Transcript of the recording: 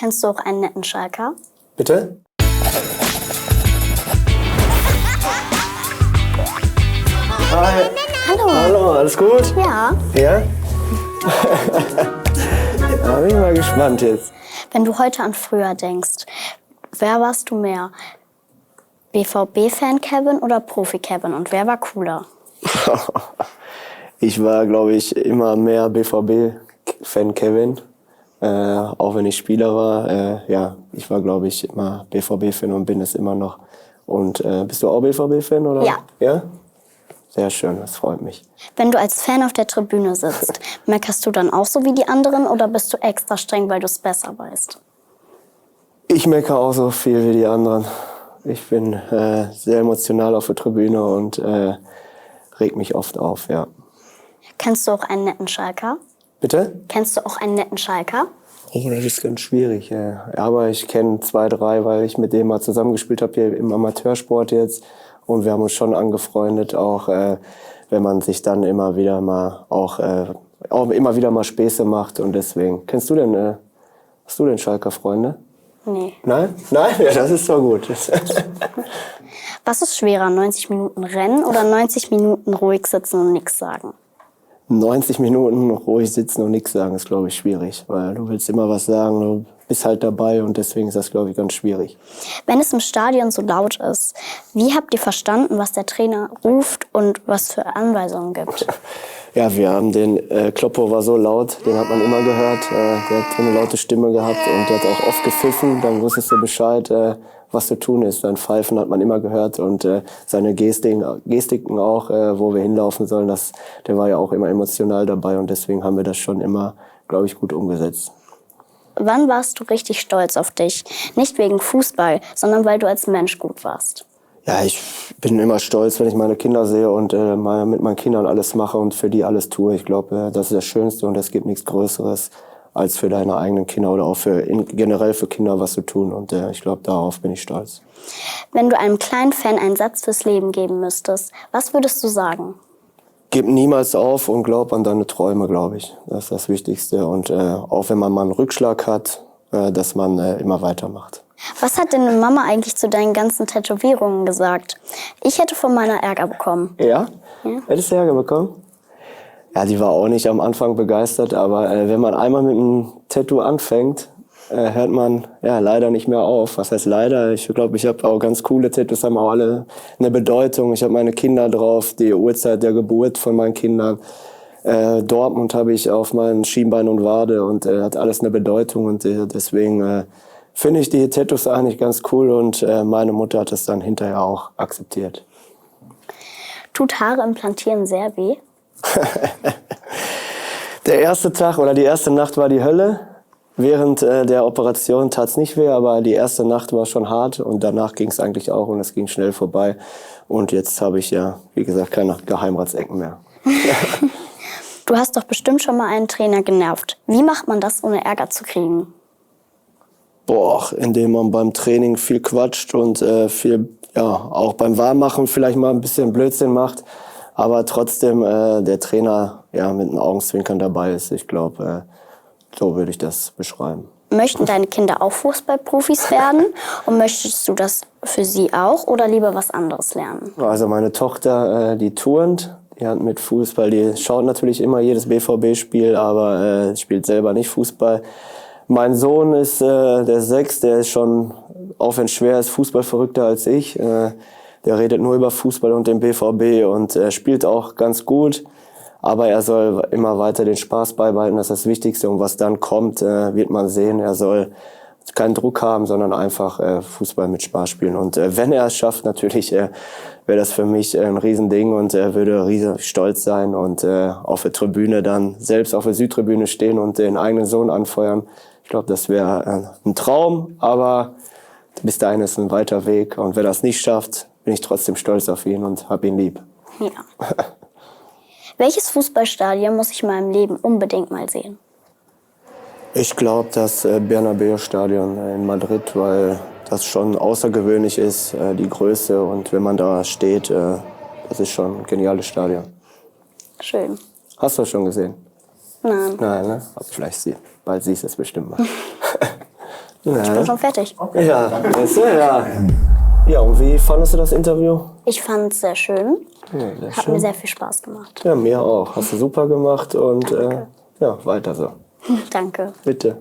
Kennst du auch einen netten Schalker? Bitte? Hi. Hallo. Hallo, alles gut? Ja. Ja? Da bin ich mal gespannt jetzt. Wenn du heute an früher denkst, wer warst du mehr? BVB-Fan Kevin oder Profi-Kevin? Und wer war cooler? Ich war, glaube ich, immer mehr BVB-Fan Kevin. Auch wenn ich Spieler war. Ja, ich war, glaube ich, immer BVB-Fan und bin es immer noch. Und bist du auch BVB-Fan, oder? Ja. Ja? Sehr schön, das freut mich. Wenn du als Fan auf der Tribüne sitzt, meckerst du dann auch so wie die anderen oder bist du extra streng, weil du es besser weißt? Ich meckere auch so viel wie die anderen. Ich bin sehr emotional auf der Tribüne und reg mich oft auf, ja. Kennst du auch einen netten Schalker? Bitte? Kennst du auch einen netten Schalker? Oh, das ist ganz schwierig. Ja. Aber ich kenne 2, 3, weil ich mit dem mal zusammengespielt habe hier im Amateursport jetzt. Und wir haben uns schon angefreundet, auch wenn man sich dann immer wieder mal auch immer wieder mal Späße macht. Und deswegen, hast du denn Schalker Freunde? Nee. Nein? Nein? Ja, das ist doch gut. Was ist schwerer, 90 Minuten rennen oder 90 Minuten ruhig sitzen und nichts sagen? 90 Minuten ruhig sitzen und nichts sagen ist, glaube ich, schwierig. Weil du willst immer was sagen, du bist halt dabei und deswegen ist das, glaube ich, ganz schwierig. Wenn es im Stadion so laut ist, wie habt ihr verstanden, was der Trainer ruft und was für Anweisungen gibt? Ja, wir haben den Kloppo war so laut, den hat man immer gehört. Der hat so eine laute Stimme gehabt und der hat auch oft gepfiffen. Dann wusstest du Bescheid, was zu tun ist. Sein Pfeifen hat man immer gehört und seine Gestiken auch, wo wir hinlaufen sollen, der war ja auch immer emotional dabei und deswegen haben wir das schon immer, glaube ich, gut umgesetzt. Wann warst du richtig stolz auf dich? Nicht wegen Fußball, sondern weil du als Mensch gut warst. Ja, ich bin immer stolz, wenn ich meine Kinder sehe und mal mit meinen Kindern alles mache und für die alles tue. Ich glaube, das ist das Schönste und es gibt nichts Größeres, als für deine eigenen Kinder oder auch generell für Kinder was zu tun. Und ich glaube, darauf bin ich stolz. Wenn du einem kleinen Fan einen Satz fürs Leben geben müsstest, was würdest du sagen? Gib niemals auf und glaub an deine Träume, glaube ich. Das ist das Wichtigste. Und auch wenn man mal einen Rückschlag hat, dass man immer weitermacht. Was hat deine Mama eigentlich zu deinen ganzen Tätowierungen gesagt? Ich hätte von meiner Ärger bekommen. Ja? Ja. Hättest du Ärger bekommen? Ja, die war auch nicht am Anfang begeistert, aber wenn man einmal mit einem Tattoo anfängt, hört man ja leider nicht mehr auf. Was heißt leider? Ich glaube, ich habe auch ganz coole Tattoos, haben auch alle eine Bedeutung. Ich habe meine Kinder drauf, die Uhrzeit der Geburt von meinen Kindern. Dortmund habe ich auf meinen Schienbein und Wade und hat alles eine Bedeutung und deswegen finde ich die Tattoos eigentlich ganz cool und meine Mutter hat es dann hinterher auch akzeptiert. Tut Haare implantieren sehr weh? Der erste Tag oder die erste Nacht war die Hölle. Während der Operation tat's nicht weh, aber die erste Nacht war schon hart und danach ging's eigentlich auch und es ging schnell vorbei. Und jetzt habe ich ja, wie gesagt, keine Geheimratsecken mehr. Du hast doch bestimmt schon mal einen Trainer genervt. Wie macht man das, ohne Ärger zu kriegen? Boah, indem man beim Training viel quatscht und auch beim Warmmachen vielleicht mal ein bisschen Blödsinn macht. Aber trotzdem der Trainer mit einem Augenzwinkern dabei ist. Ich glaube, so würde ich das beschreiben. Möchten deine Kinder auch Fußballprofis werden? Und möchtest du das für sie auch oder lieber was anderes lernen? Also meine Tochter, die turnt, die hat mit Fußball, die schaut natürlich immer jedes BVB-Spiel, aber spielt selber nicht Fußball. Mein Sohn ist der 6, der ist schon, auch wenn es schwer ist, Fußballverrückter als ich. Der redet nur über Fußball und den BVB und spielt auch ganz gut. Aber er soll immer weiter den Spaß beibehalten, das ist das Wichtigste. Und was dann kommt, wird man sehen. Er soll keinen Druck haben, sondern einfach Fußball mit Spaß spielen. Und wenn er es schafft, natürlich wäre das für mich ein Riesending und er würde riesig stolz sein und auf der Tribüne dann selbst auf der Südtribüne stehen und den eigenen Sohn anfeuern. Ich glaube, das wäre ein Traum, aber bis dahin ist ein weiter Weg. Und wenn er es nicht schafft, bin ich trotzdem stolz auf ihn und hab ihn lieb. Ja. Welches Fußballstadion muss ich in meinem Leben unbedingt mal sehen? Ich glaube, das Bernabéu-Stadion in Madrid, weil das schon außergewöhnlich ist, die Größe. Und wenn man da steht, das ist schon ein geniales Stadion. Schön. Hast du das schon gesehen? Nein. Nein, ne? Aber vielleicht bald siehst du es bestimmt mal. Ich bin schon fertig. Ja, weißt du, ja. Ja, und wie fandest du das Interview? Ich fand es sehr schön. Ja, sehr Hat schön. mir sehr viel Spaß gemacht. Ja, mir auch. Hast du super gemacht und ja, weiter so. Danke. Bitte.